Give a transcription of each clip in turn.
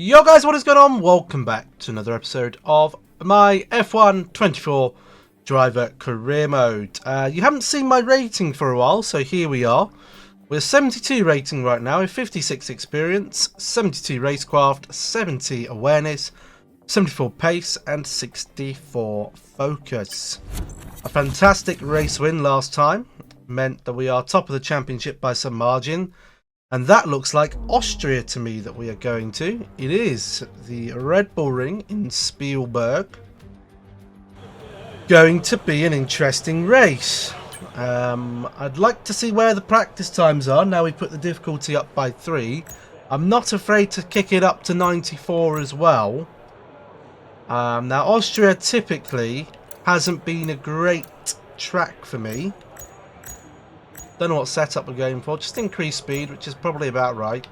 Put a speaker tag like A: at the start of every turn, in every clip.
A: Yo guys, what is going on? Welcome back to another episode of my F1 24 driver career mode. You haven't seen my rating for a while, so here we are. We're 72 rating right now, with 56 experience, 72 racecraft, 70 awareness, 74 pace and 64 focus. A fantastic race win last time meant that we are top of the championship by some margin. And that looks like Austria to me that we are going to. It is the Red Bull Ring in Spielberg. Going to be an interesting race. I'd like to see where the practice times are. Now we put the difficulty up by 3. I'm not afraid to kick it up to 94 as well. Now Austria typically hasn't been a great track for me. Don't know what setup we're going for. Just increase speed, which is probably about right.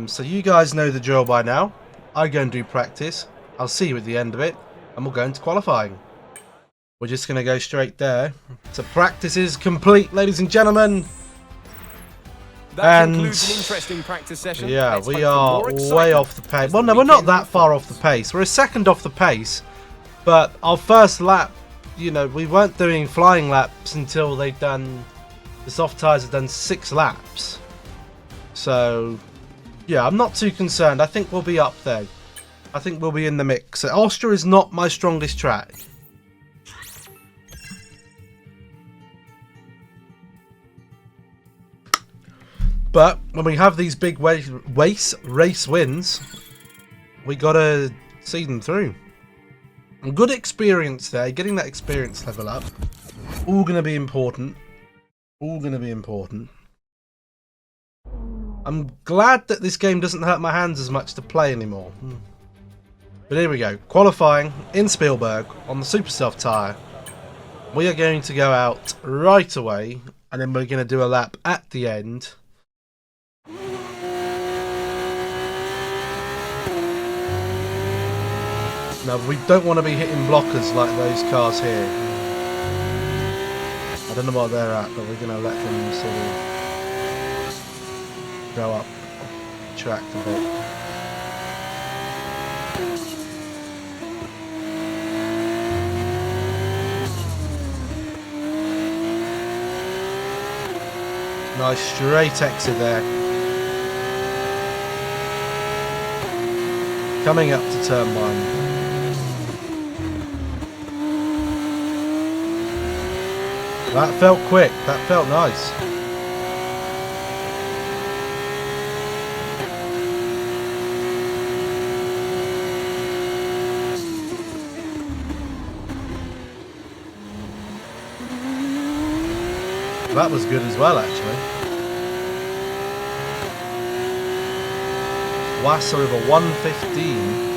A: So you guys know the drill by now. I go and do practice. I'll see you at the end of it. And we'll go into qualifying. We're just going to go straight there. So practice is complete, ladies and gentlemen.
B: That concludes an interesting practice session.
A: Yeah, we are way off the pace. Well, no, we're not that far off the pace. We're a second off the pace. But our first lap, you know, we weren't doing flying laps until they'd done... The soft tyres have done 6 laps. So, yeah, I'm not too concerned. I think we'll be up there. I think we'll be in the mix. Austria is not my strongest track. But when we have these big race wins, we got to see them through. And good experience there. Getting that experience level up. All going to be important. All going to be important. I'm glad that this game doesn't hurt my hands as much to play anymore. But here we go. Qualifying in Spielberg on the Super Soft tyre. We are going to go out right away. And then we're going to do a lap at the end. Now, we don't want to be hitting blockers like those cars here. I don't know what they're at, but we're going to let them sort of go up the track a bit. Nice straight exit there. Coming up to turn 1. That felt quick. That felt nice. That was good as well, actually. Wasser of a 115.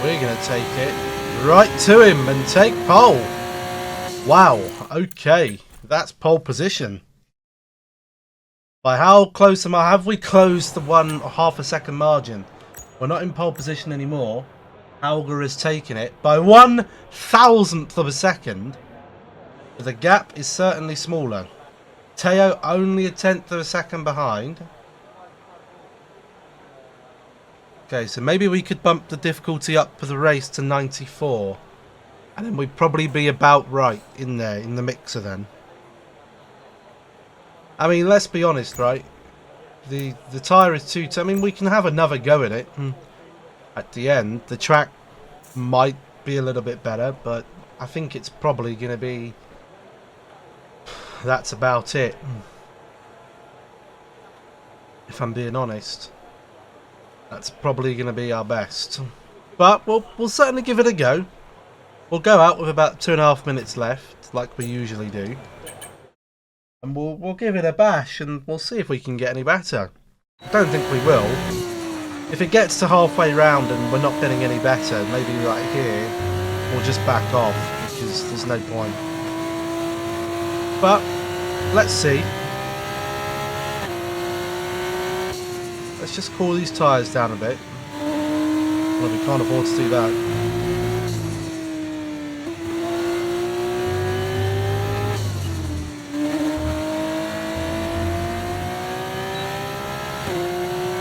A: We're going to take it right to him and take pole. Wow, okay, that's pole position. By how close am I? Have we closed the 1.5 second margin? We're not in pole position anymore. Alga has taken it by 1,000th of a second. But the gap is certainly smaller. Teo only 1/10 of a second behind. Okay, so maybe we could bump the difficulty up for the race to 94. And then we'd probably be about right in there, in the mixer then. I mean, let's be honest, right? The tyre is too... I mean, we can have another go at it. At the end, the track might be a little bit better, but I think it's probably going to be... That's about it. If I'm being honest. That's probably going to be our best. But we'll certainly give it a go. We'll go out with about 2.5 minutes left, like we usually do. And we'll give it a bash and we'll see if we can get any better. I don't think we will. If it gets to halfway round and we're not getting any better, maybe right here, we'll just back off because there's no point. But let's see. Let's just cool these tyres down a bit. Well, we can't afford to do that.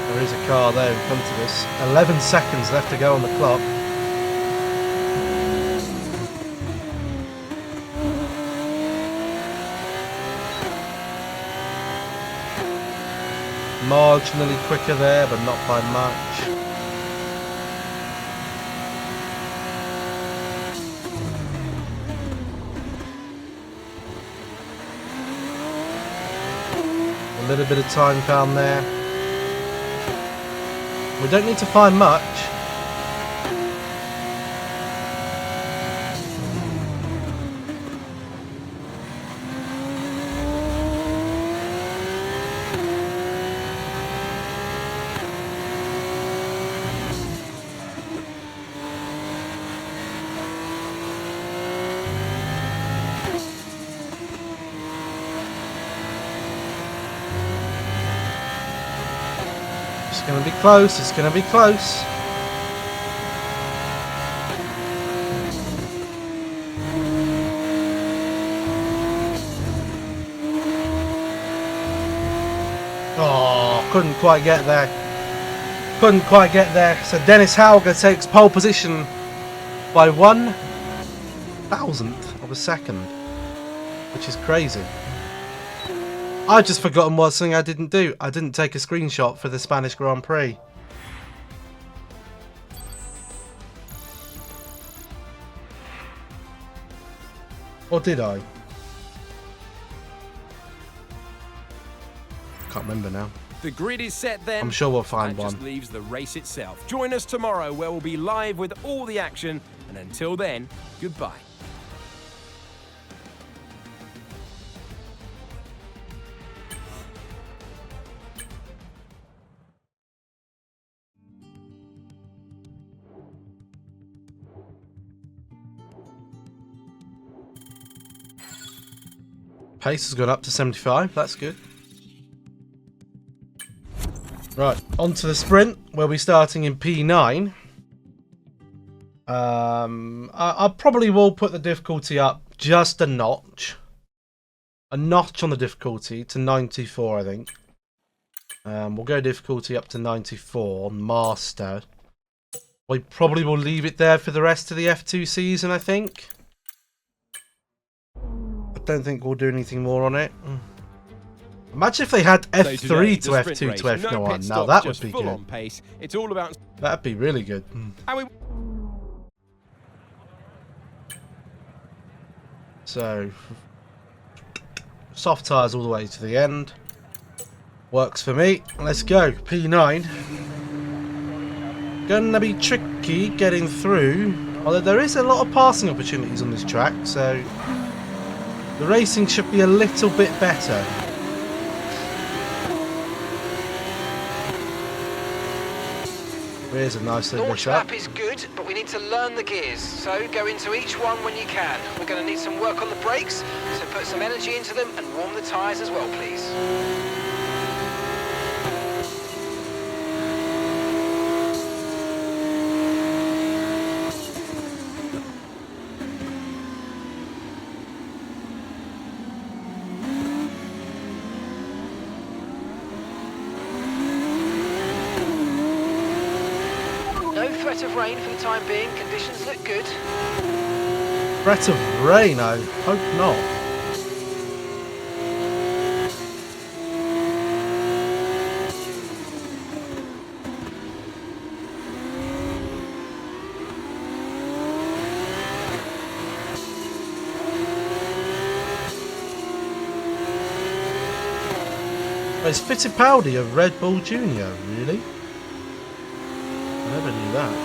A: There is a car there in front of us. 11 seconds left to go on the clock. Marginally quicker there, but not by much. A little bit of time found there. We don't need to find much. It's going to be close, it's going to be close. Oh, couldn't quite get there. Couldn't quite get there. So Dennis Hauger takes pole position by 1,000th of a second, which is crazy. I've just forgotten one thing I didn't do. I didn't take a screenshot for the Spanish Grand Prix. Or did I? Can't remember now.
B: The grid is set then.
A: I'm sure we'll find
B: that
A: one.
B: just leaves the race itself. Join us tomorrow where we'll be live with all the action. And until then, goodbye.
A: Pace has gone up to 75, that's good. Right, on to the sprint, where we're starting in P9. I probably will put the difficulty up just a notch. A notch on the difficulty to 94, I think. We'll go difficulty up to 94 on Master. We probably will leave it there for the rest of the F2 season, I think. Don't think we'll do anything more on it. Imagine if they had F3 to F2 to F1. Now that would be good.
B: Pace. It's all about...
A: That'd be really good. So, soft tyres all the way to the end. Works for me. Let's go. P9. Gonna be tricky getting through. Although there is a lot of passing opportunities on this track, so... the racing should be a little bit better. Here's a nice little
C: launch
A: shot.
C: lap is good, but we need to learn the gears. So go into each one when you can. We're going to need some work on the brakes, so put some energy into them and warm the tyres as well, please. Threat of rain for the time being. Conditions look good.
A: Threat of rain? I hope not. It's Fittipaldi of Red Bull Junior, really? I never knew that.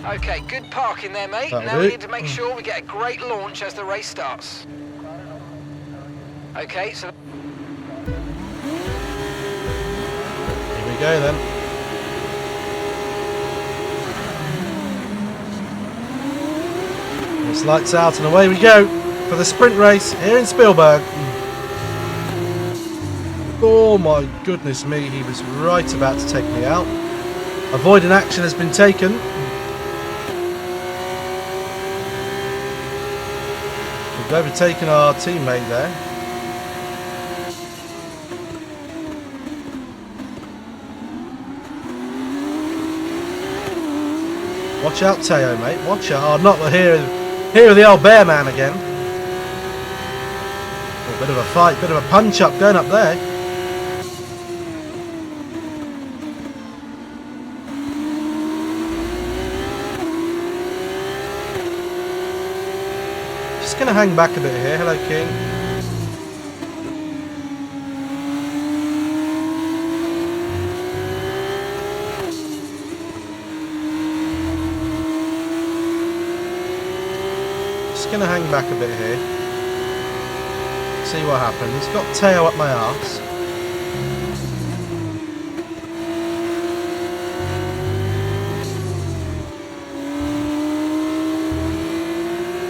C: Okay, good parking there, mate.
A: That'll
C: Now
A: do.
C: we need to make sure we get a great launch as the race starts. Okay, so...
A: Here we go then. It's lights out and away we go for the sprint race here in Spielberg. Oh my goodness me, he was right about to take me out. Avoiding action has been taken. We've overtaken our teammate there. Watch out, Teo, mate. Watch out. Oh, not the here with the old bear man again. A bit of a fight, bit of a punch up going up there. Just going to hang back a bit here. Hello, King. Going to hang back a bit here, see what happens. Got Teo up my arse.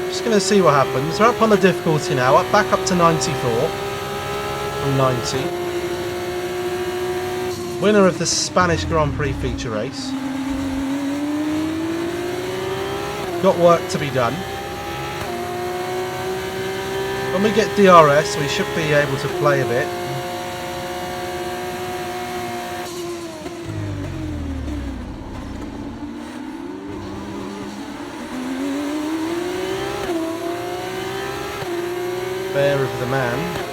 A: Just going to see what happens. We're up on the difficulty now, back up to 94 from 90. Winner of the Spanish Grand Prix feature race. Got work to be done. When we get DRS, we should be able to play a bit. Bear of the man.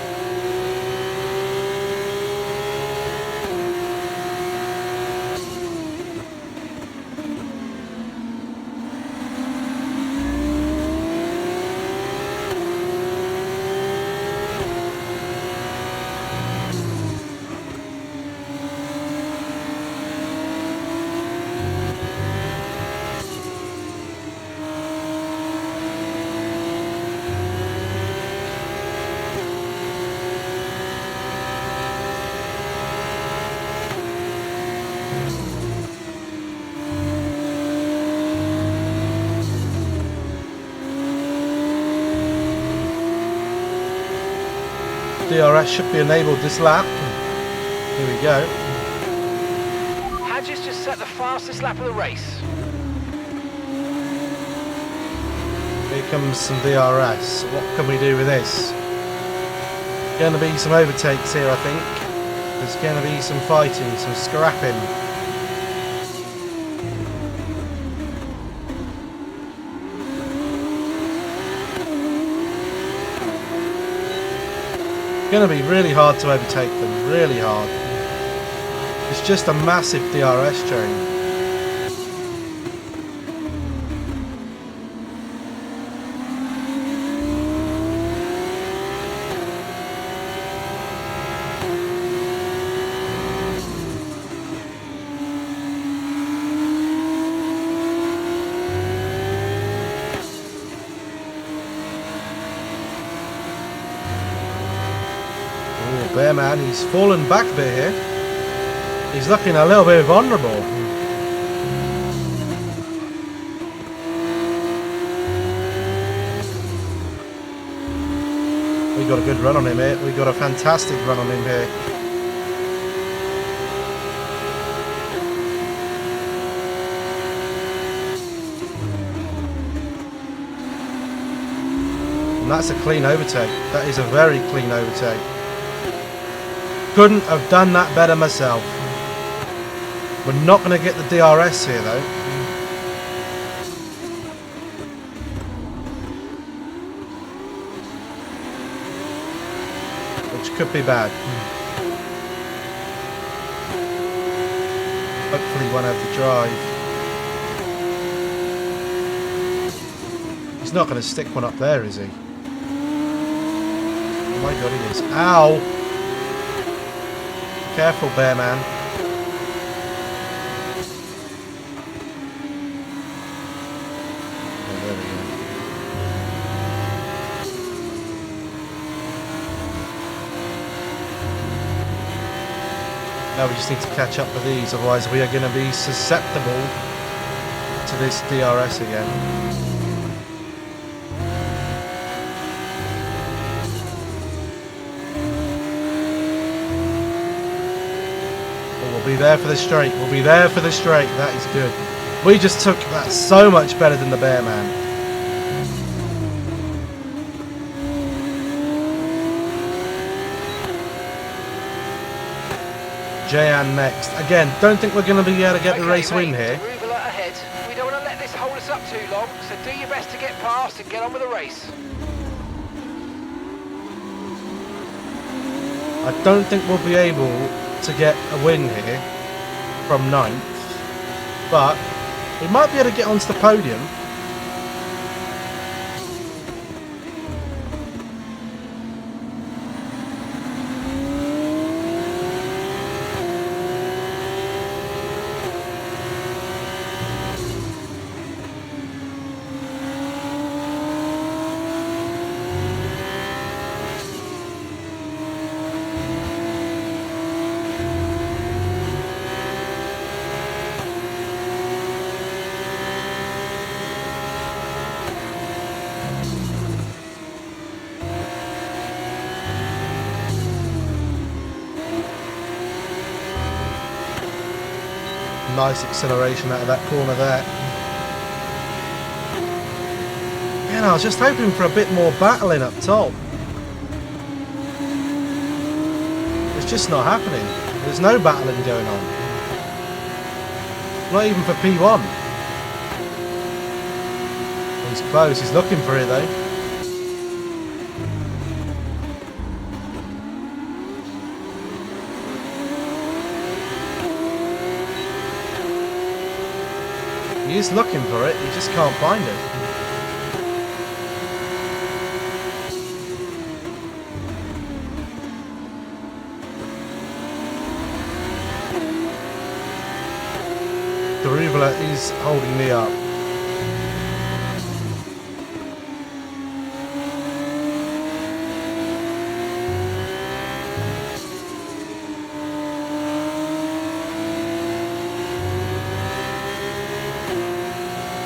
A: DRS should be enabled this lap. Here we go.
C: Hadges just set the fastest lap of the race.
A: Here comes some DRS. What can we do with this? Going to be some overtakes here, I think. There's going to be some fighting, some scrapping. Going to be really hard to overtake them, really hard. It's just a massive DRS train. Bear man, he's fallen back a bit here. He's looking a little bit vulnerable. We got a good run on him here. We got a fantastic run on him here. And that's a clean overtake. That is a very clean overtake. Couldn't have done that better myself. We're not going to get the DRS here though. Which could be bad. Hopefully he won't have the drive. He's not going to stick one up there, is he? Oh my god, he is. Ow! Careful, bear man. Now we just need to catch up with these, otherwise we are going to be susceptible to this DRS again. Oh, we'll be there for the straight. We'll be there for the straight. That is good. We just took that so much better than the Bear Man. Jayan next. Again, don't think we're going to be able to get the race win here.
C: Move alert ahead. We don't want to let this hold us up too long, so do your best to get past and get on with the race.
A: I don't think we'll be able to get a win here from 9th, but we might be able to get onto the podium. Nice acceleration out of that corner there. Again, I was just hoping for a bit more battling up top. It's just not happening. There's no battling going on. Not even for P1. He's close. He's looking for it though. He is looking for it, he just can't find it. Daruvula is holding me up.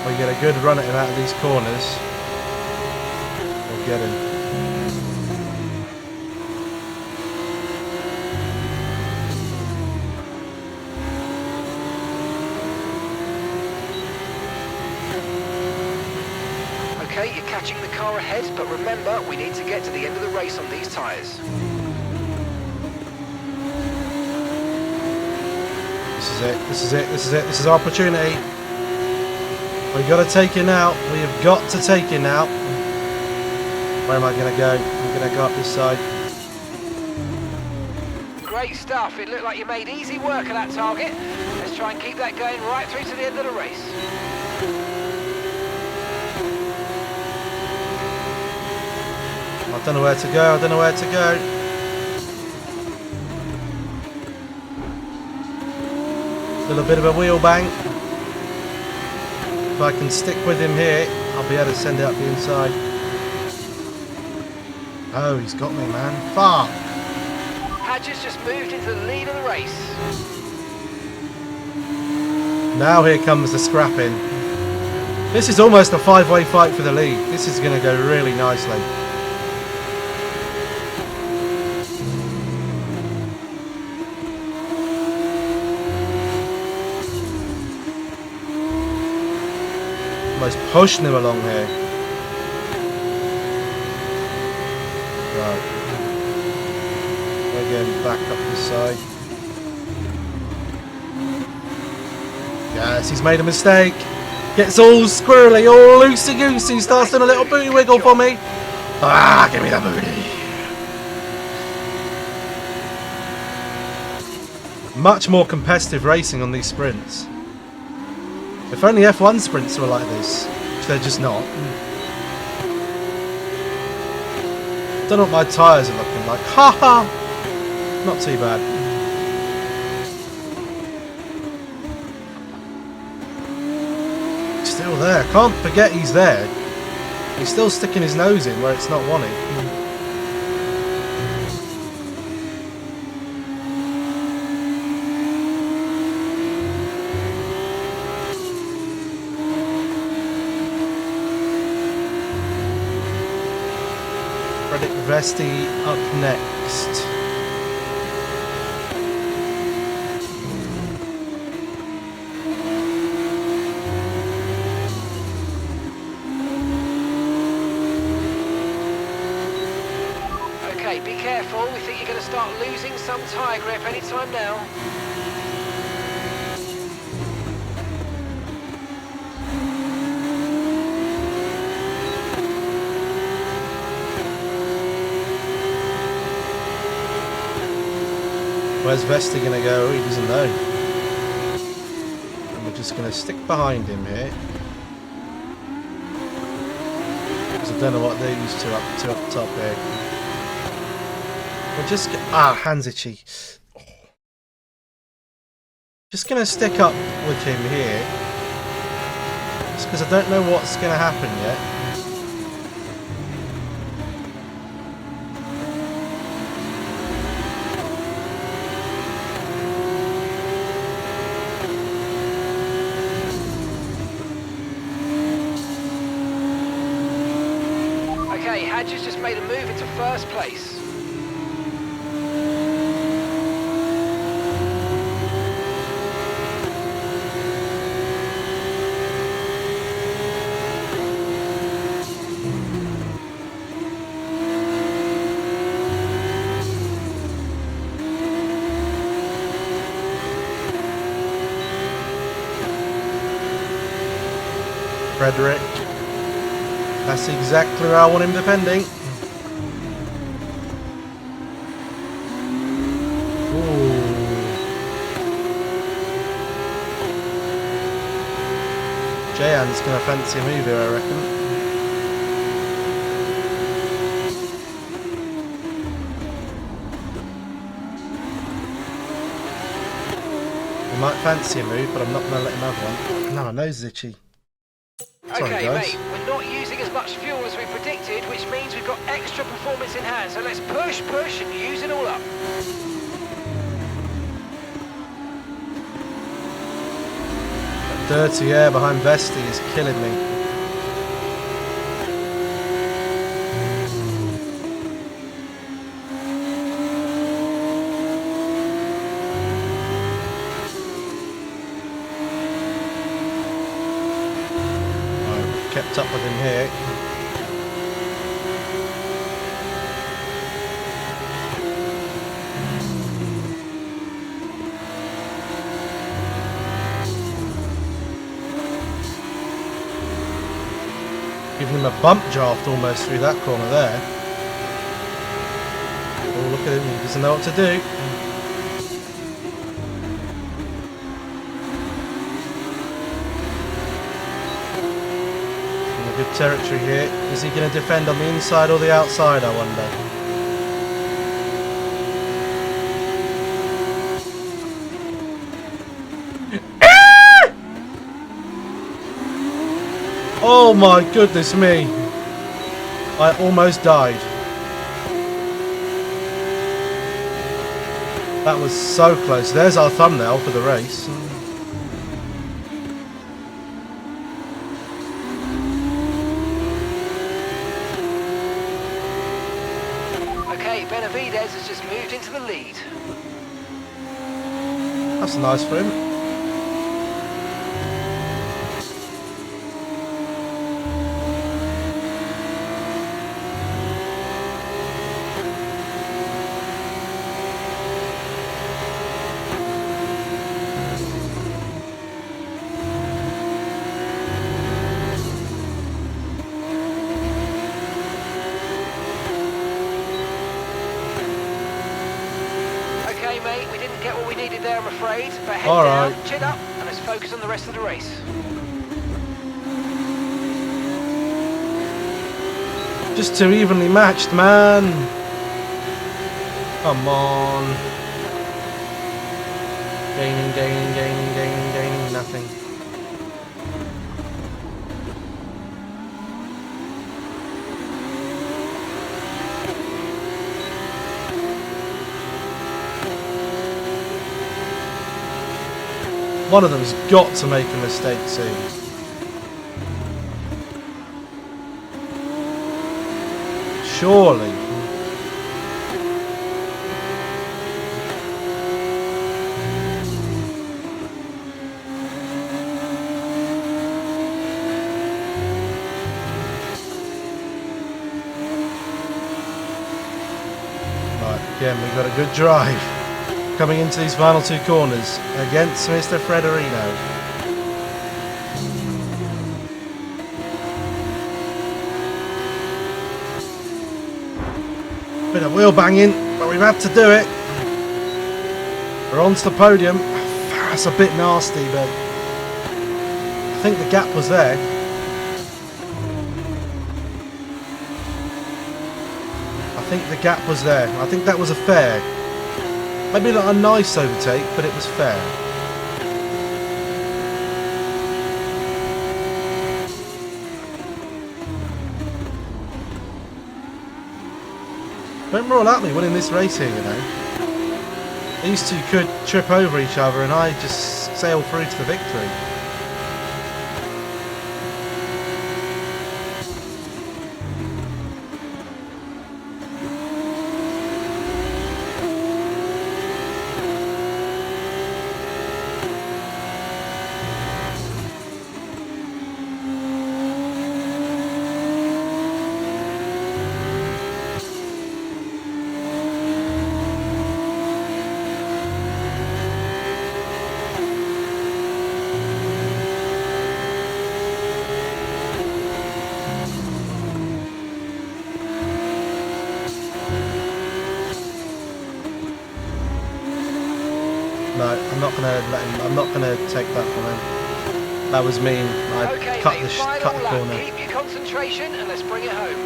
A: We get a good run at him out of these corners. We'll get him.
C: Okay, you're catching the car ahead, but remember, we need to get to the end of the race on these tyres.
A: This is it, this is it, this is it, this is our opportunity. We've got to take it now. We have got to take it now. Where am I going to go? I'm going to go up this side.
C: Great stuff. It looked like you made easy work of that target. Let's try and keep that going right through to the end of the race.
A: I don't know where to go. I don't know where to go. Still a bit of a wheel bang. If I can stick with him here, I'll be able to send it up the inside. Oh, he's got me, man. Fuck!
C: Hadger's just moved into the lead of the race.
A: Now here comes the scrapping. This is almost a five-way fight for the lead. This is going to go really nicely. Almost pushing him along here. Right. Again, back up this side. Yes, he's made a mistake. Gets all squirrely, all loosey-goosey. Starts doing a little booty wiggle for me. Ah, give me that booty. Much more competitive racing on these sprints. If only F1 sprints were like this, which they're just not. Don't know what my tyres are looking like. Ha ha! Not too bad. Still there. Can't forget he's there. He's still sticking his nose in where it's not wanted. Vesti up next.
C: Okay, be careful. We think you're going to start losing some tyre grip any time now.
A: Where's Vesti going to go? He doesn't know. And we're just going to stick behind him here. Because I don't know what these two up top here. We're just... hands itchy. Just going to stick up with him here. Just because I don't know what's going to happen yet.
C: Okay, Hadge has just made a move into first place.
A: Frederick. That's exactly where I want him defending. Ooh. Jayan's going to fancy a move here, I reckon. He might fancy a move, but I'm not going to let him have one. No, my nose is itchy. Sorry,
C: Okay,
A: guys.
C: mate, we're not using as much fuel as we predicted, which means we've got extra performance in hand. So let's push, push, and use it all up.
A: That dirty air behind Vesti is killing me. Kept up with him here. Giving him a bump draft almost through that corner there. Oh, look at him, he doesn't know what to do. Good territory here. Is he going to defend on the inside or the outside, I wonder? Oh my goodness me! I almost died. That was so close. There's our thumbnail for the race.
C: Benavidez has just moved into the lead.
A: That's nice for him.
C: Mate, we didn't get what we needed there, I'm afraid. But head
A: All
C: down,
A: right.
C: chin up, and let's focus on the rest of the race.
A: Just too evenly matched, man. Come on. Gaining, nothing. One of them's got to make a mistake soon. Surely. Again, we've got a good drive coming into these final two corners against Mr. Frederino. Bit of wheel banging, but we've had to do it. We're onto the podium. That's a bit nasty, but I think the gap was there. I think the gap was there. I think that was a fair. Maybe not a nice overtake, but it was fair. Don't rule at me winning this race here, you know. These two could trip over each other and I just sail through to the victory. No, I'm not gonna let him. I'm not gonna take that from him. That was mean. I
C: Okay,
A: cut
C: mate,
A: the
C: final lap.
A: corner.
C: Keep your concentration and let's bring it home.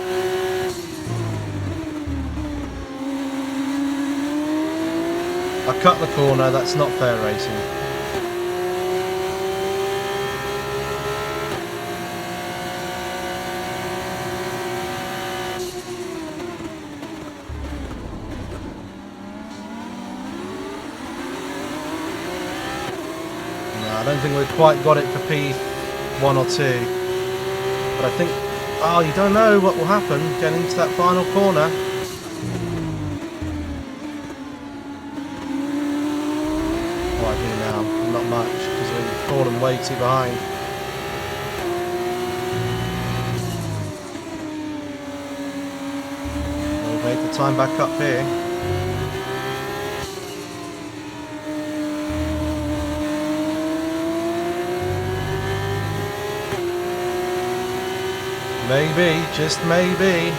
A: I cut the corner. That's not fair racing. I don't think we've quite got it for P1 or 2, but I think, oh, you don't know what will happen getting into that final corner. What I do now, not much, because we've fallen way too behind. We've made the time back up here. Maybe, just maybe.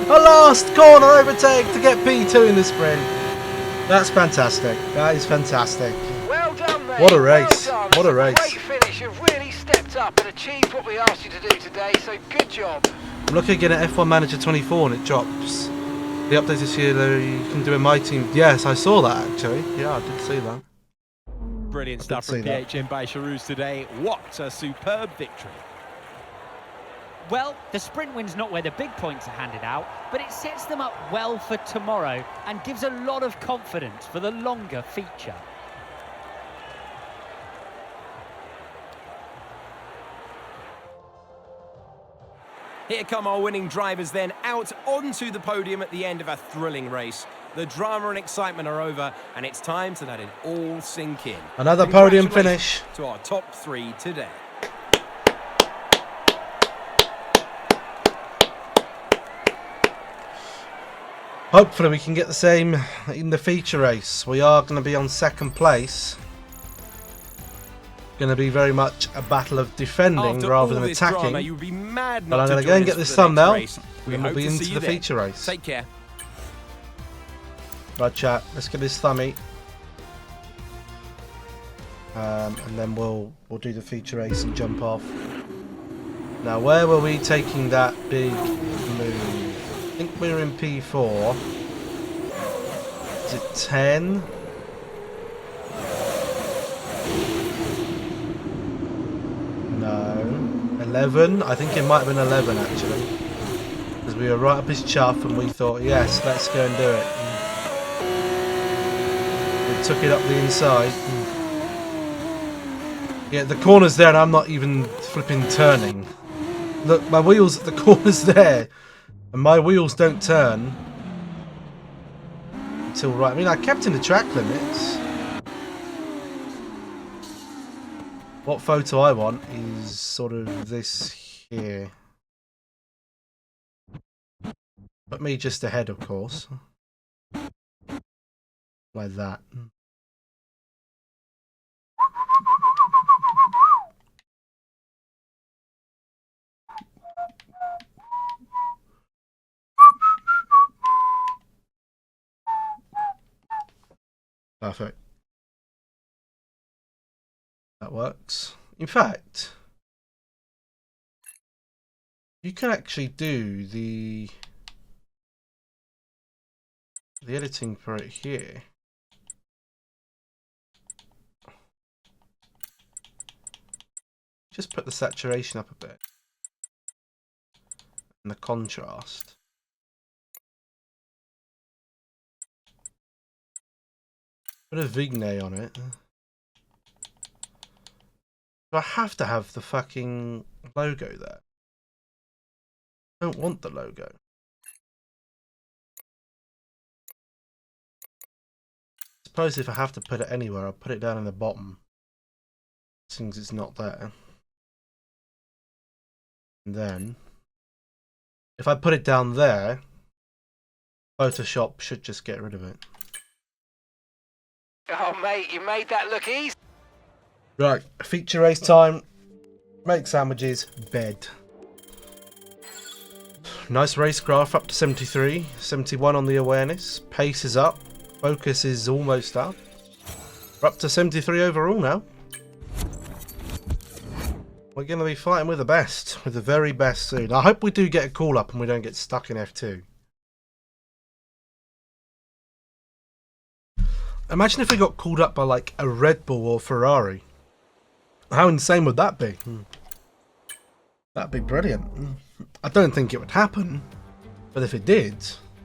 A: A last corner overtake to get P2 in the sprint. That's fantastic. That is fantastic.
C: Well done, mate.
A: What a race.
C: Well
A: What a race.
C: Great finish. You've really stepped up and achieved what we asked you to do today, so good job.
A: I'm looking again at F1 Manager 24 and it drops. The update this year, though, you can do in my team. Yes, I saw that actually. Yeah, I did see that.
B: Brilliant stuff from PHM by Charouz today. What a superb victory.
D: Well, the sprint win's not where the big points are handed out, but it sets them up well for tomorrow and gives a lot of confidence for the longer feature.
B: Here come our winning drivers then out onto the podium at the end of a thrilling race. The drama and excitement are over and it's time to let it all sink in.
A: Another podium finish.
B: To our top 3 today.
A: Hopefully we can get the same in the feature race. We are going to be on second place. Going to be very much a battle of defending rather than attacking.
B: Drama, you'd be mad
A: but
B: not
A: I'm going
B: to
A: to go and get this thumbnail.
B: We
A: And we'll be into the feature race.
B: Take care.
A: Right, chat. Let's get this thummy. And then we'll do the feature race and jump off. Now, where were we taking that big move? I think we're in P4. Is it 10? No. 11? I think it might have been 11 actually. Because we were right up his chuff and we thought, yes, let's go and do it. And we took it up the inside. Yeah, the corner's there and I'm not even flipping turning. Look, my wheels, the corner's there. And my wheels don't turn until right. I mean, I kept in the track limits. What photo I want is sort of this here. But me just ahead, of course. Like that. Perfect. That works. In fact, you can actually do the editing for it here. Just put the saturation up a bit. And the contrast. Put a vignette on it. Do I have to have the fucking logo there? I don't want the logo. Suppose if I have to put it anywhere, I'll put it down in the bottom. Since it's not there. And then, if I put it down there, Photoshop should just get rid of it.
C: Oh, mate, you made that look easy.
A: Right, feature race time. Make sandwiches, bed. Nice race graph up to 73, 71 on the awareness. Pace is up, focus is almost up. We're up to 73 overall now. We're going to be fighting with the best, with the very best soon. I hope we do get a call up and we don't get stuck in F2. Imagine if we got called up by like a Red Bull or Ferrari. How insane would that be? That'd be brilliant. I don't think it would happen, but if it did,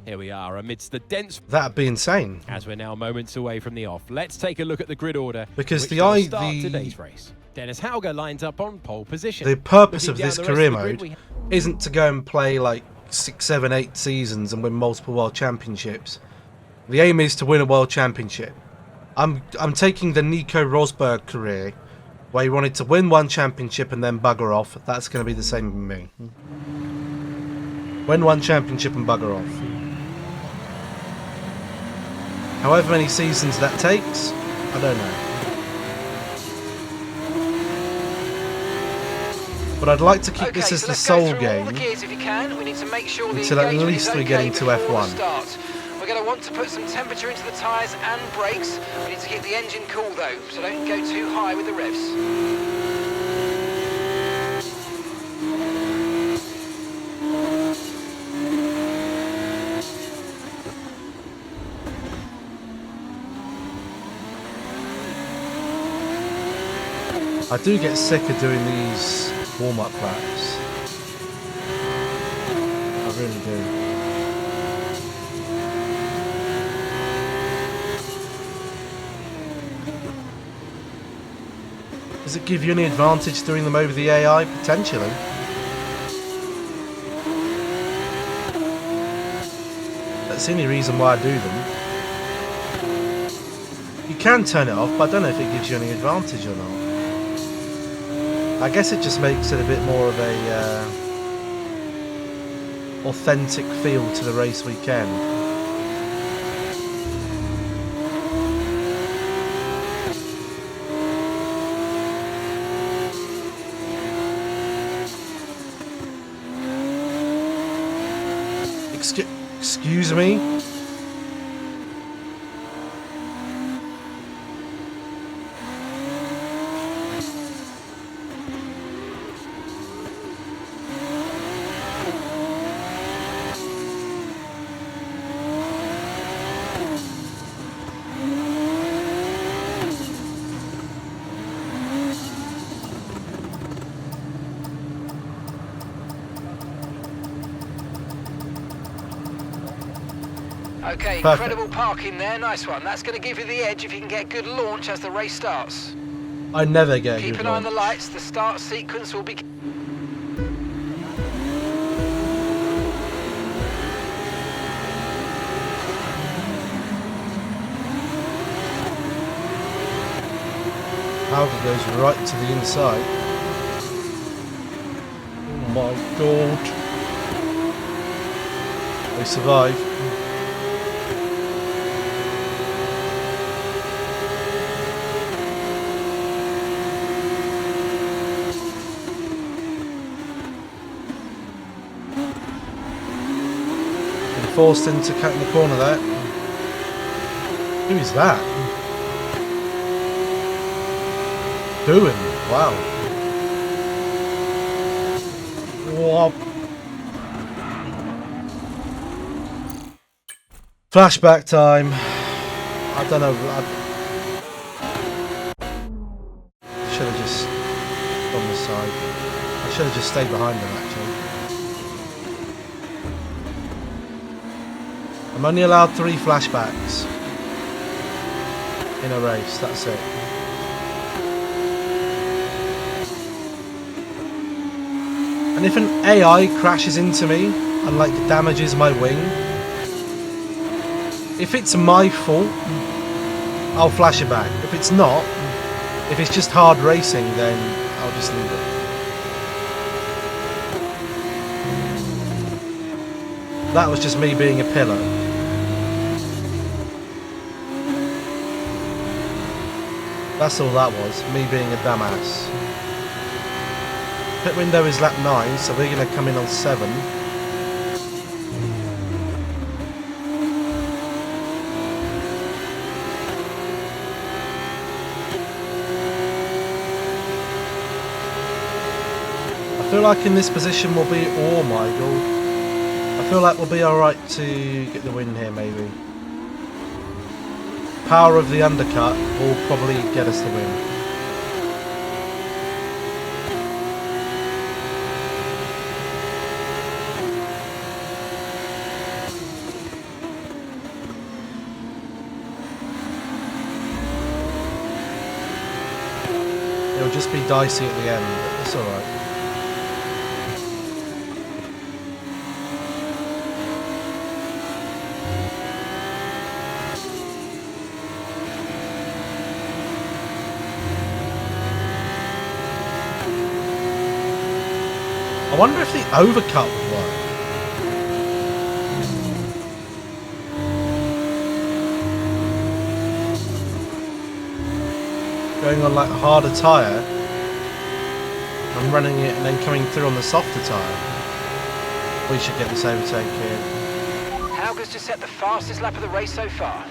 B: Here we are amidst the dense...
A: that'd be insane.
B: As we're now moments away from the off, let's take a look at the grid order.
A: Because
B: which
A: the
B: will
A: I-
B: start
A: the-
B: today's race. Dennis Hauger lines up on pole position.
A: The purpose
B: Looking
A: of
B: down
A: this
B: the rest
A: career
B: of the grid,
A: mode isn't to go and play like 6, 7, 8 seasons and win multiple world championships. The aim is to win a world championship. I'm taking the Nico Rosberg career, where he wanted to win one championship and then bugger off. That's going to be the same with me. Win one championship and bugger off. However many seasons that takes, I don't know. But I'd like to keep this as the
C: let's go
A: sole
C: through all the
A: game
C: gears if you can. We need to make sure the
A: until at
C: engagement
A: least
C: is
A: we get
C: okay
A: into
C: before the
A: F1.
C: start. We're going to want to put some temperature into the tyres and brakes. We need to keep the engine cool though, so don't go too high with the revs.
A: I do get sick of doing these warm-up laps. I really do. Does it give you any advantage doing them over the AI? Potentially. That's the only reason why I do them. You can turn it off, but I don't know if it gives you any advantage or not. I guess it just makes it a bit more of a authentic feel to the race weekend. Excuse me?
C: Okay,
A: Perfect.
C: incredible parking there, nice one. That's going to give you the edge if you can get a good launch as the race starts.
A: I never get a
C: Keep
A: good
C: an eye on the
A: launch.
C: lights, the start sequence will be...
A: How did goes right to the inside. Oh my god. They survive. Been forced into cutting the corner there. Who is that? Doing? Wow. Whoa. Flashback time. I don't know. I should have just gone the side. I should have just stayed behind them actually. I'm only allowed 3 flashbacks in a race. That's it. And if an AI crashes into me and like damages my wing, if it's my fault, I'll flash it back. If it's not, if it's just hard racing, then I'll just leave it. That was just me being a pillar. That's all that was, me being a dumbass. Pit window is lap 9, so we're going to come in on 7. I feel like in this position we'll be... Oh my god. I feel like we'll be alright to get the win here, maybe. Power of the undercut will probably get us the win. It'll just be dicey at the end, but it's alright. I wonder if the overcut would work. Going on like a harder tyre and running it and then coming through on the softer tyre. We should get this overtake here.
C: Hauger's just set the fastest lap of the race so far.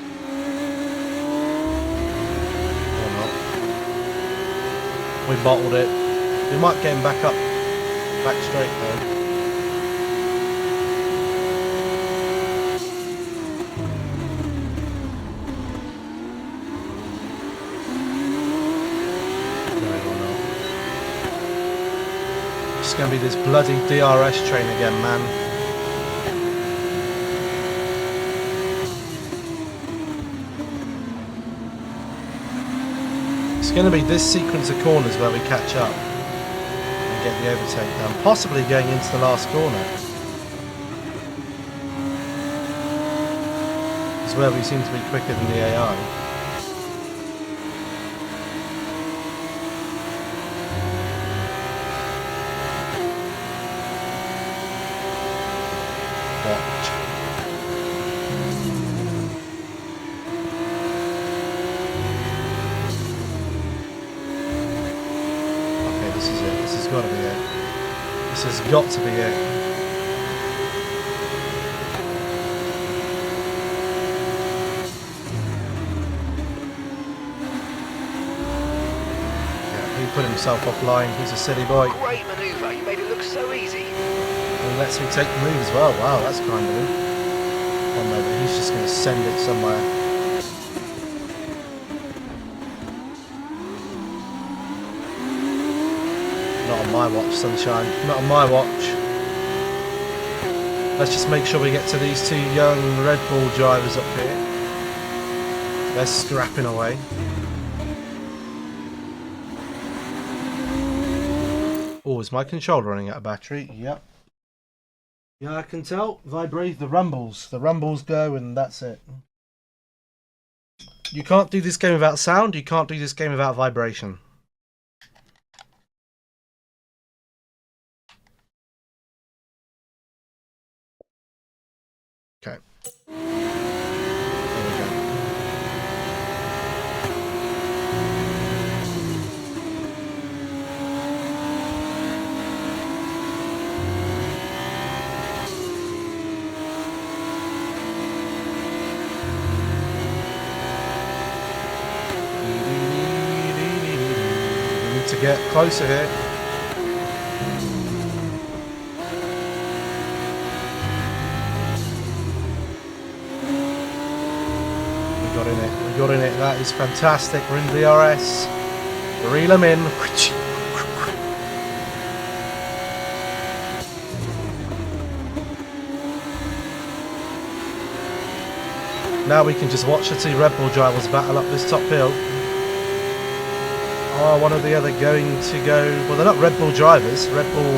A: Or not. We bottled it. We might get him back up. Back straight though. It's going to be this bloody DRS train again, man. It's going to be this sequence of corners where we catch up and get the overtake done, possibly going into the last corner. It's where we seem to be quicker than the AI. Watch. Okay, this is it. This has got to be it. This has got to be it. Yeah, he put himself offline. He's a silly boy.
C: Great manoeuvre. You made it look so easy.
A: And lets me take the move as well. Wow, that's kind of him. Oh no, but he's just going to send it somewhere. Not on my watch, sunshine. Not on my watch. Let's just make sure we get to these 2 young Red Bull drivers up here. They're scrapping away. Oh, is my controller running out of battery? Yep. Yeah, I can tell. Vibrate the rumbles. The rumbles go and that's it. You can't do this game without sound. You can't do this game without vibration. Okay. There we go. We need to get closer here. We got in it. That is fantastic. We're in DRS. Reel them in. Now we can just watch the two Red Bull drivers battle up this top hill. Oh, one or the other going to go... Well, they're not Red Bull drivers. Red Bull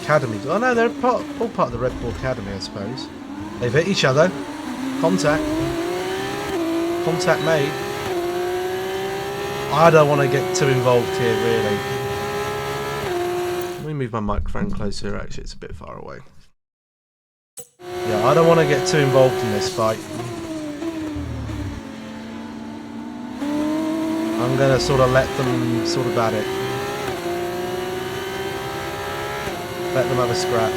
A: Academy. Oh no, they're all part of the Red Bull Academy, I suppose. They've hit each other. Contact. Contact made. I don't want to get too involved here, really. Let me move my microphone closer. Actually, it's a bit far away. Yeah, I don't want to get too involved in this fight. I'm going to sort of let them sort of bat it. Let them have a scrap.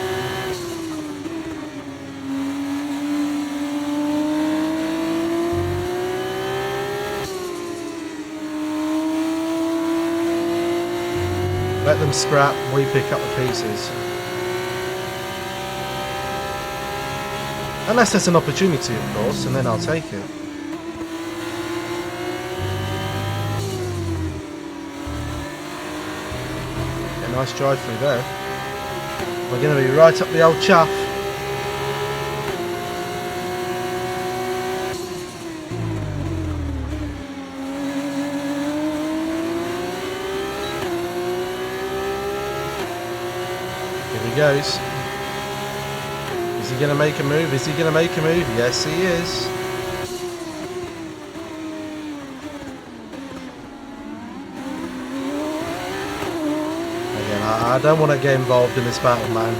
A: Let them scrap, we pick up the pieces. Unless there's an opportunity, of course, and then I'll take it. Yeah, nice drive through there. We're going to be right up the old chuff. Goes. Is he going to make a move? Is he going to make a move? Yes, he is. Again, I don't want to get involved in this battle, man.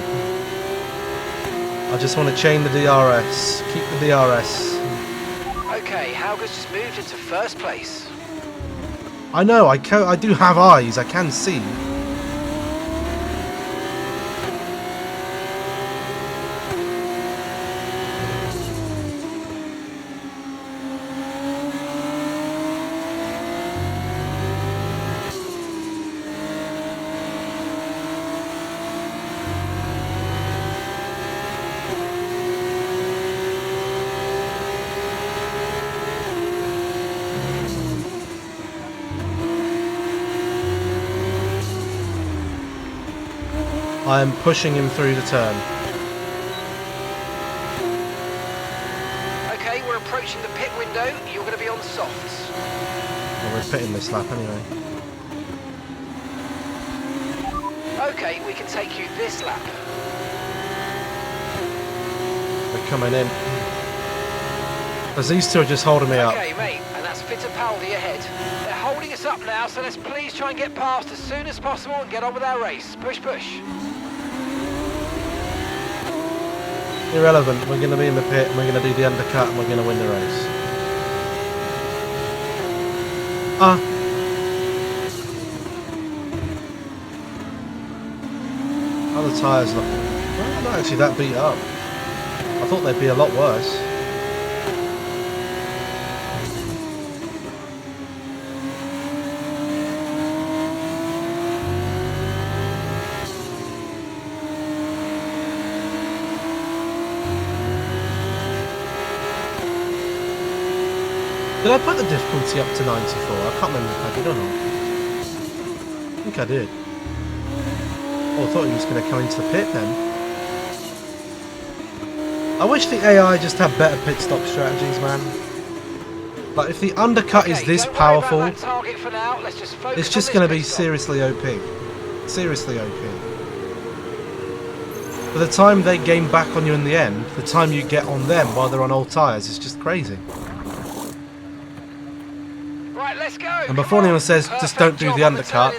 A: I just want to chain the DRS. Keep the DRS.
C: Okay, Hauger's just moved into first place.
A: I know, I do have eyes. I can see. I am pushing him through the turn.
C: Okay, we're approaching the pit window. You're going to be on softs.
A: Well, we're pitting this lap anyway.
C: Okay, we can take you this lap.
A: They're coming in. As these two are just holding me up.
C: Okay, mate, and that's Fittipaldi ahead. They're holding us up now, so let's please try and get past as soon as possible and get on with our race. Push, push.
A: Irrelevant. We're going to be in the pit and we're going to do the undercut and we're going to win the race. How the tyres look? Well, not actually that beat up. I thought they'd be a lot worse. Did I put the difficulty up to 94? I can't remember if I did or not. I think I did. Oh, I thought he was going to come into the pit then. I wish the AI just had better pit stop strategies, man. Like, if the undercut is this powerful, it's just going to be seriously OP. Seriously OP. By the time they gain back on you in the end, the time you get on them while they're on old tyres is just crazy.
C: Let's go.
A: And before anyone says just don't do the undercut,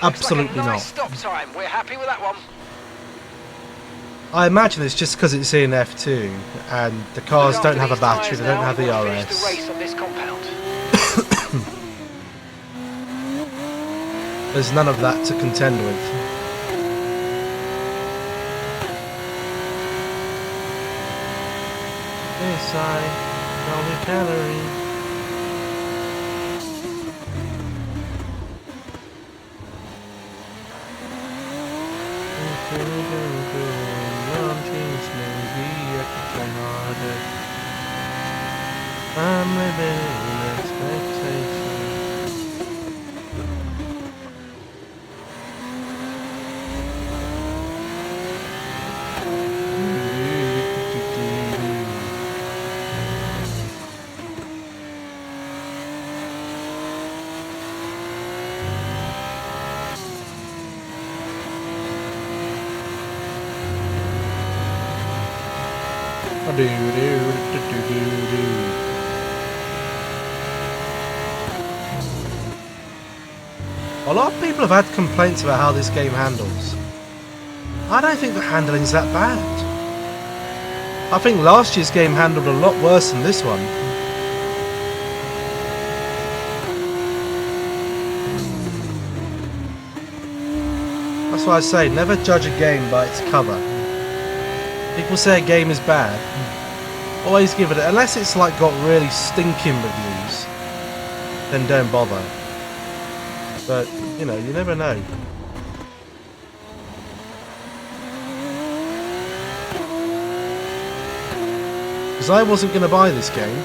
A: absolutely not.
C: Stop time. We're happy with that one.
A: I imagine it's just because it's in F2 and the cars don't have a battery, they don't have
C: the
A: ERS.
C: race on this compound.
A: There's none of that to contend with. This side, only calorie. I'm living in expectation. A lot of people have had complaints about how this game handles. I don't think the handling's that bad. I think last year's game handled a lot worse than this one. That's why I say, never judge a game by its cover. People say a game is bad, always give it, unless it's like got really stinking reviews, then don't bother. But, you know, you never know. Because I wasn't going to buy this game.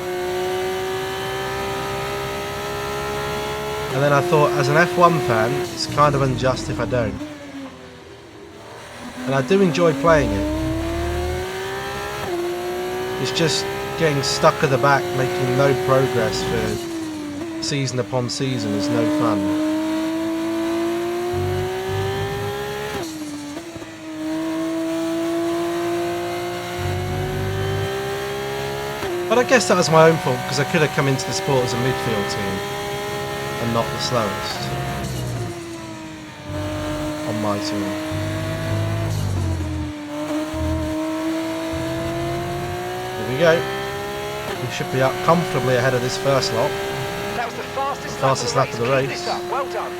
A: And then I thought, as an F1 fan, it's kind of unjust if I don't. And I do enjoy playing it. It's just getting stuck at the back, making no progress for season upon season is no fun. But I guess that was my own fault, because I could have come into the sport as a midfield team and not the slowest on my team. Here we go. We should be up comfortably ahead of this first lot.
C: That was the fastest lap of the race. Keep this up. Well done.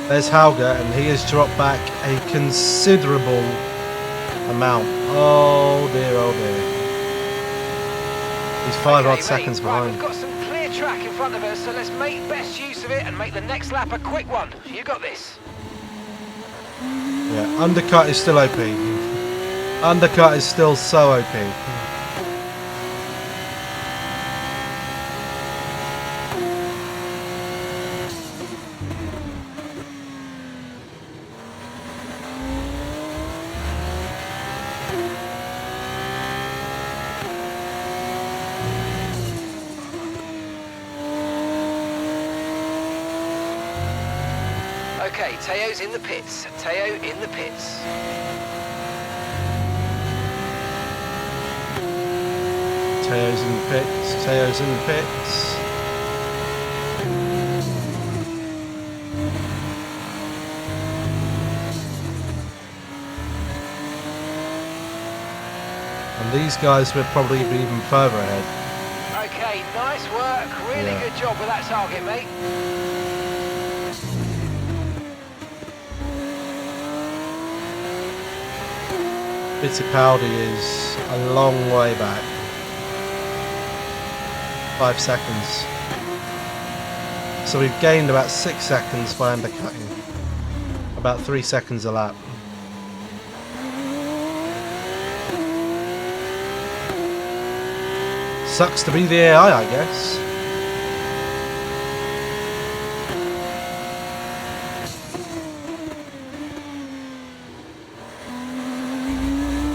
A: There's Hauger, and he has dropped back a considerable amount. Oh dear, oh dear. He's 5 odd seconds behind.
C: We've got some clear track in front of us, so let's make best use of it and make the next lap a quick one. You got this.
A: Yeah, undercut is still OP. Undercut is still so OP.
C: Okay, Teo's in the pits. Teo in the pits.
A: Teo's in the pits. Teo's in the pits. And these guys will probably be even further ahead.
C: Okay, nice work. Really good job with that target, mate.
A: Fittipaldi is a long way back. 5 seconds. So we've gained about 6 seconds by undercutting. About 3 seconds a lap. Sucks to be the AI, I guess.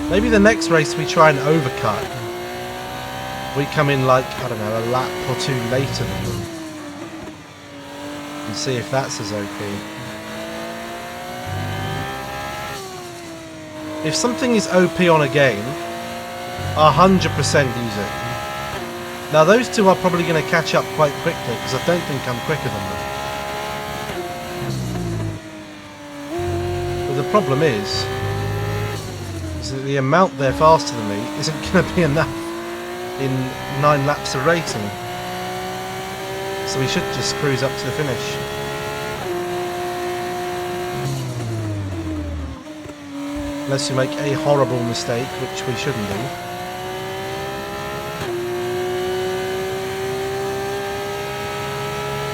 A: Maybe the next race we try and overcut. We come in like, I don't know, a lap or 2 later than them. And see if that's as OP. If something is OP on a game, 100% use it. Now those two are probably going to catch up quite quickly, because I don't think I'm quicker than them. But the problem is that the amount they're faster than me isn't going to be enough in 9 laps of racing. So we should just cruise up to the finish. Unless we make a horrible mistake, which we shouldn't do.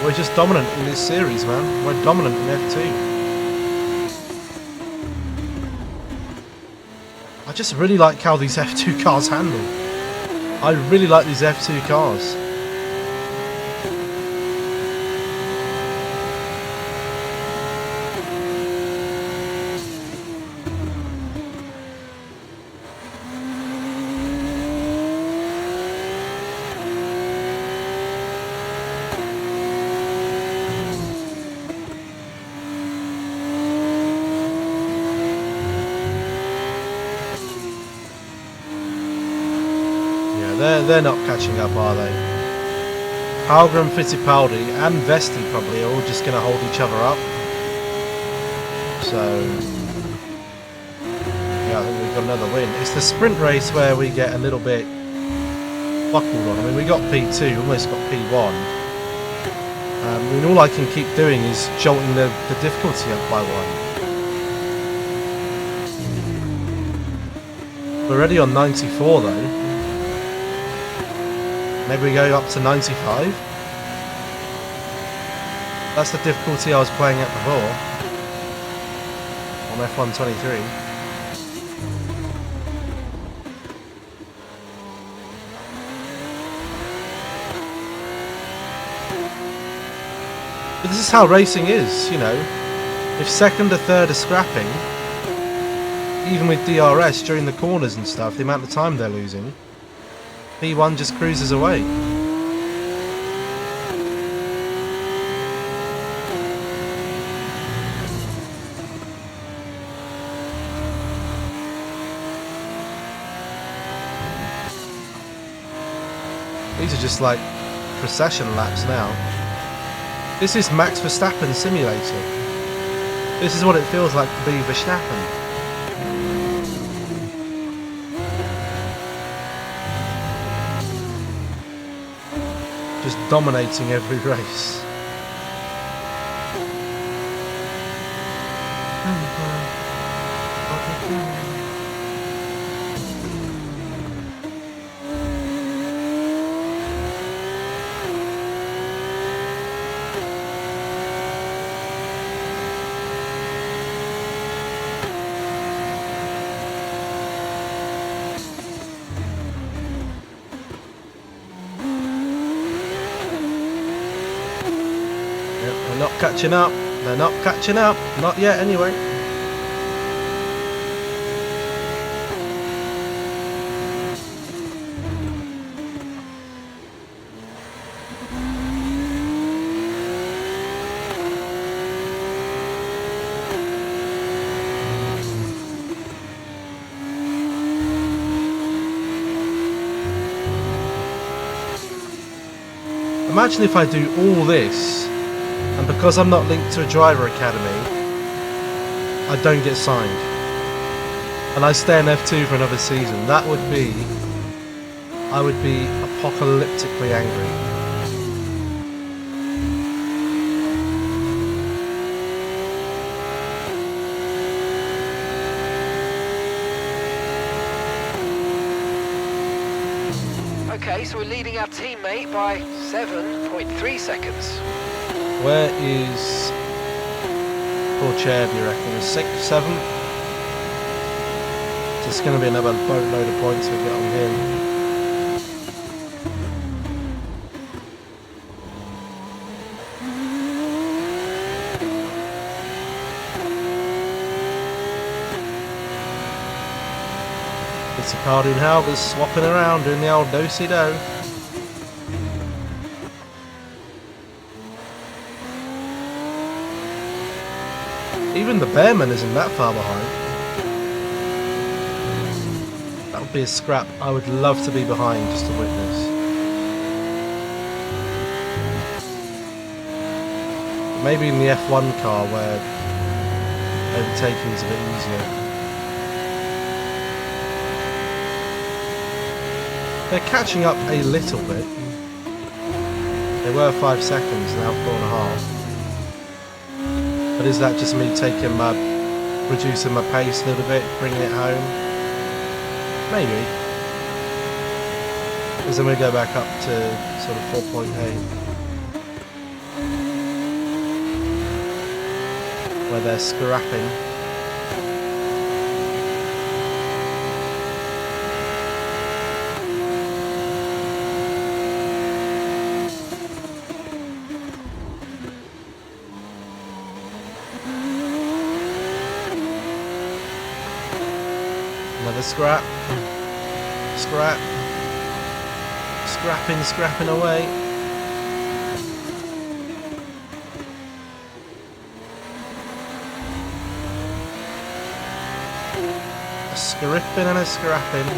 A: We're just dominant in this series, man. We're dominant in F2. I just really like how these F2 cars handle. I really like these F2 cars. They're not catching up, are they? Palgrim, Fittipaldi and Vesti probably are all just going to hold each other up. So, yeah, I think we've got another win. It's the sprint race where we get a little bit buckled on. I mean, we got P2, almost got P1. I mean, all I can keep doing is jolting the difficulty up by 1. We're already on 94 though. Maybe we go up to 95. That's the difficulty I was playing at before on F123. But this is how racing is, you know. If second or third are scrapping, even with DRS during the corners and stuff, the amount of time they're losing, P1 just cruises away. These are just like procession laps now. This is Max Verstappen simulator. This is what it feels like to be Verstappen. Just dominating every race. Not catching up. They're not catching up. Not yet, anyway. Imagine if I do all this, and because I'm not linked to a driver academy, I don't get signed, and I stay in F2 for another season. That would be, I would be apocalyptically angry.
C: Okay, so we're leading our teammate by 7.3 seconds.
A: Where is poor Chair, do you reckon? 6, 7? So it's going to be another boatload of points we get on him. It's a Cardoon Halbers swapping around doing the old do-si-do. Even the Bearman isn't that far behind. That would be a scrap I would love to be behind just to witness. Maybe in the F1 car where overtaking is a bit easier. They're catching up a little bit. They were 5 seconds, now 4.5. But is that just me taking reducing my pace a little bit, bringing it home? Maybe. Because then we go back up to sort of 4.8. Where they're scrapping. Another scrap. Scrap. Scrapping away. A scripping and a scrapping.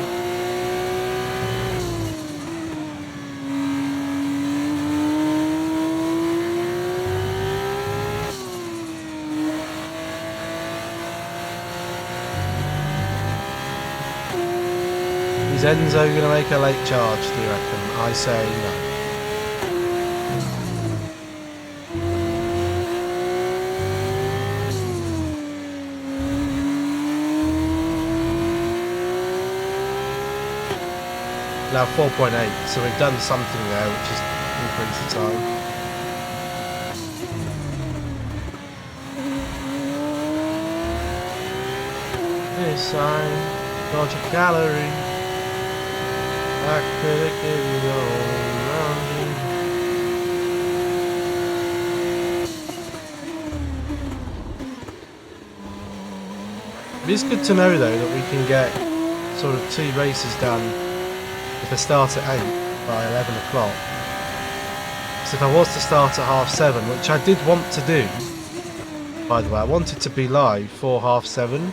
A: Is Enzo going to make a late charge, do you reckon? I say no. Now 4.8, so we've done something there, which is increase the time. This sign, dodge a calorie. I could have given you the whole It's good to know though that we can get sort of 2 races done if I start at 8 by 11 o'clock. So if I was to start at 7:30, which I did want to do, by the way, I wanted to be live for 7:30,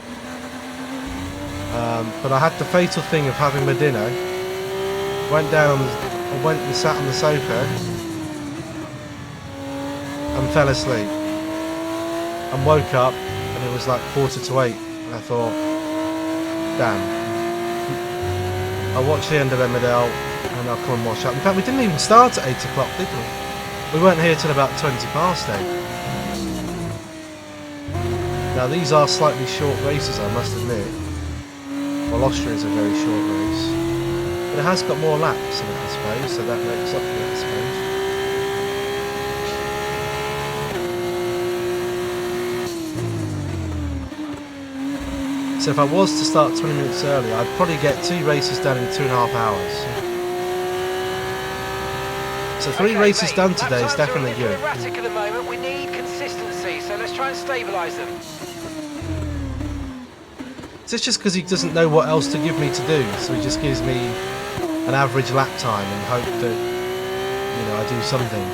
A: but I had the fatal thing of having my dinner. Went down, I went and sat on the sofa and fell asleep and woke up and it was like 7:45 and I thought, damn, I'll watch the end of Emmerdale and I'll come and wash up. In fact, we didn't even start at 8 o'clock, did we? We weren't here till about 20 past 8. Now these are slightly short races, I must admit. Well, Austria is a very short race. But it has got more laps in it, I suppose, so that makes up for it, I suppose. So if I was to start 20 minutes early, I'd probably get 2 races done in 2.5 hours. So 3 races done today is definitely good.
C: Erratic at the moment. We need consistency, so let's try and stabilise them.
A: It's just because he doesn't know what else to give me to do, so he just gives me an average lap time and hope that, you know, I do something.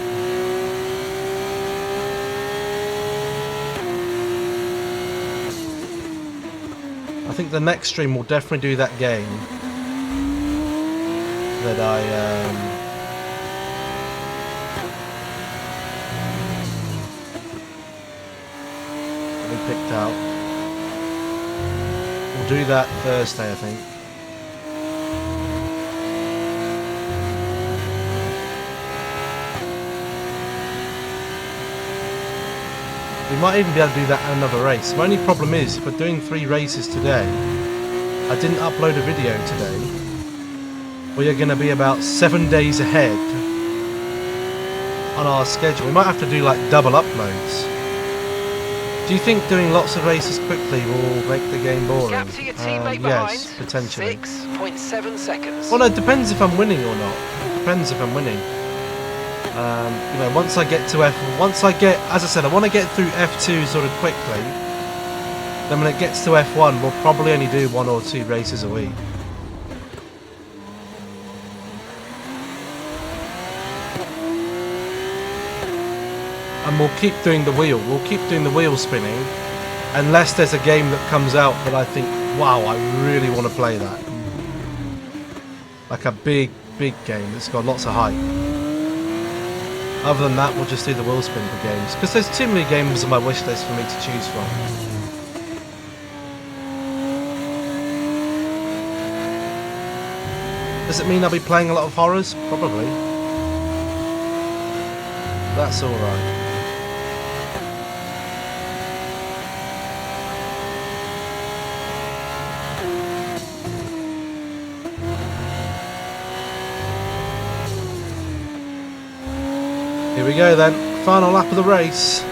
A: I think the next stream will definitely do that game that I picked out. We'll do that Thursday, I think. We might even be able to do that at another race. My only problem is, if we're doing 3 races today, I didn't upload a video today. We are going to be about 7 days ahead on our schedule. We might have to do like double uploads. Do you think doing lots of races quickly will make the game boring?
C: Gap to your teammate behind.
A: Yes, potentially.
C: 6.7 seconds.
A: Well, no, it depends if I'm winning or not. It depends if I'm winning. You know, once I get to as I said, I want to get through F2 sort of quickly. Then when it gets to F1, we'll probably only do 1 or 2 races a week. And we'll keep doing the wheel. We'll keep doing the wheel spinning, unless there's a game that comes out that I think, wow, I really want to play that. Like a big game that's got lots of hype. Other than that, we'll just do the wheel spin for games, because there's too many games on my wish list for me to choose from. Does it mean I'll be playing a lot of horrors? Probably. That's alright. Here we go then, final lap of the race.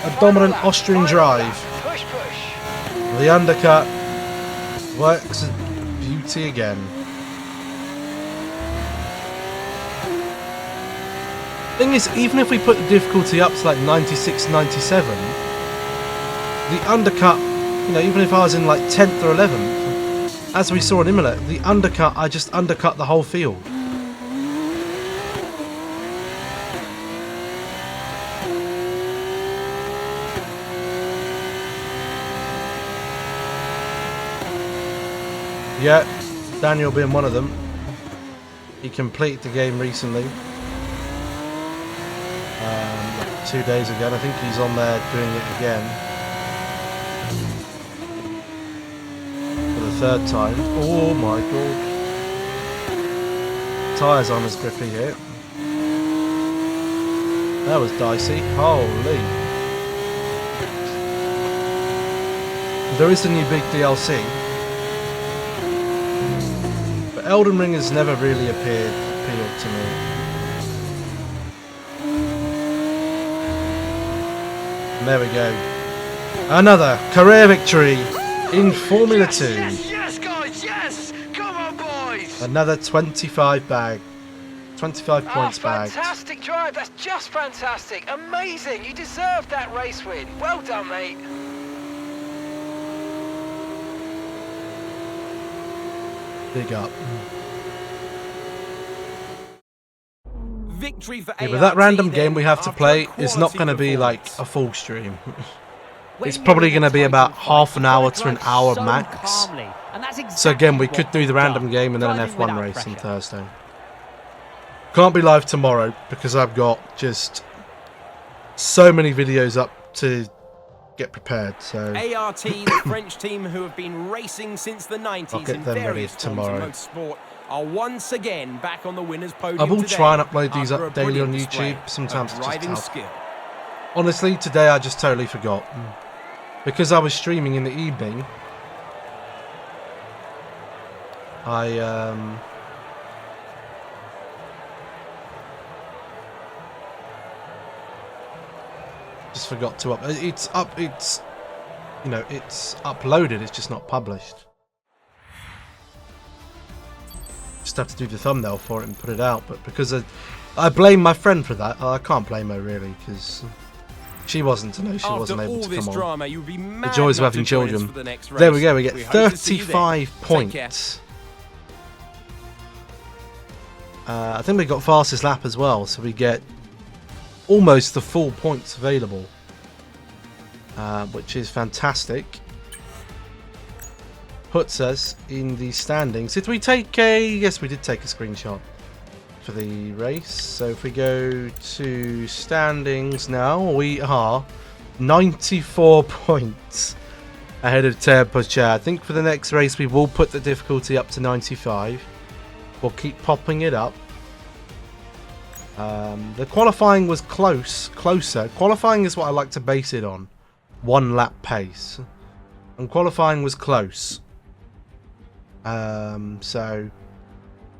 A: A dominant Austrian drive.
C: Push, push.
A: The undercut works as beauty again. Thing is, even if we put the difficulty up to like 96, 97, the undercut, you know, even if I was in like 10th or 11th, as we saw in Imola, the undercut, I just undercut the whole field. Yeah, Daniel being one of them. He completed the game recently. 2 days ago. I think he's on there doing it again. For the 3rd time. Oh my god. Tyres on his grippy here. That was dicey. Holy. There is a new big DLC. Elden Ring has never really appealed to me. And there we go. Another career victory in Formula 2.
C: Yes, guys, yes! Come on, boys!
A: Another 25 points bagged.
C: Fantastic drive, that's just fantastic. Amazing, you deserved that race win. Well done, mate.
A: Big up.
B: Victory for
A: Yeah, but that
B: ART
A: random
B: then
A: game we have to
B: after
A: play
B: a
A: is not
B: quality
A: going to be like
B: performance.
A: a full stream.
D: When
A: It's
D: you're
A: probably
D: in
A: going to
D: a
A: be
D: title
A: about
D: fight,
A: half an
D: you've
A: hour
D: got
A: to an
D: drive
A: hour
D: so
A: max.
D: calmly, and that's
A: So again, we
D: exactly
A: could do the
D: what
A: random
D: we've
A: game and then an
D: done.
A: F1
D: Driving
A: race
D: without
A: on
D: pressure.
A: Thursday. Can't be live tomorrow because I've got just so many videos up to get prepared. So
B: ART, the French team who have been racing since the
A: I'll
B: 90s
A: get
B: in
A: them ready
B: various forms
A: tomorrow.
B: of motorsport, are once again back on the winners' podium
A: I will
B: today
A: try and upload these
B: after
A: up
B: a
A: daily on
B: brilliant display
A: YouTube. Sometimes
B: of
A: it's just
B: driving
A: tough.
B: skill.
A: Honestly, today I just totally forgot. Because I was streaming in the evening, I just forgot to it's you know, it's uploaded, it's just not published. Just have to do the thumbnail for it and put it out, but because I blame my friend for that. I can't blame her really, because she wasn't able
B: After
A: to
B: all this
A: come on.
B: drama, you'd be mad
A: The joys of
B: not to
A: having
B: join us
A: children.
B: for the next
A: There we
B: race.
A: go, we get
B: hope to see you then.
A: 35
B: Take care.
A: points. I think we got fastest lap as well, so we get almost the full points available, which is fantastic. Puts us in the standings. Did we take a... Yes, we did take a screenshot for the race. So if we go to standings now, we are 94 points ahead of Terpocha. I think for the next race we will put the difficulty up to 95. We'll keep popping it up. The qualifying was closer. Qualifying is what I like to base it on. 1 lap pace. And qualifying was close. So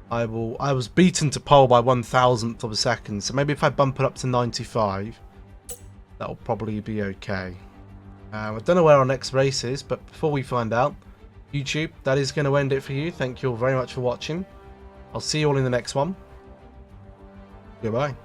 A: I was beaten to pole by 1,000th of a second. So maybe if I bump it up to 95, that'll probably be okay. I don't know where our next race is, but before we find out, YouTube, that is going to end it for you. Thank you all very much for watching. I'll see you all in the next one. Goodbye.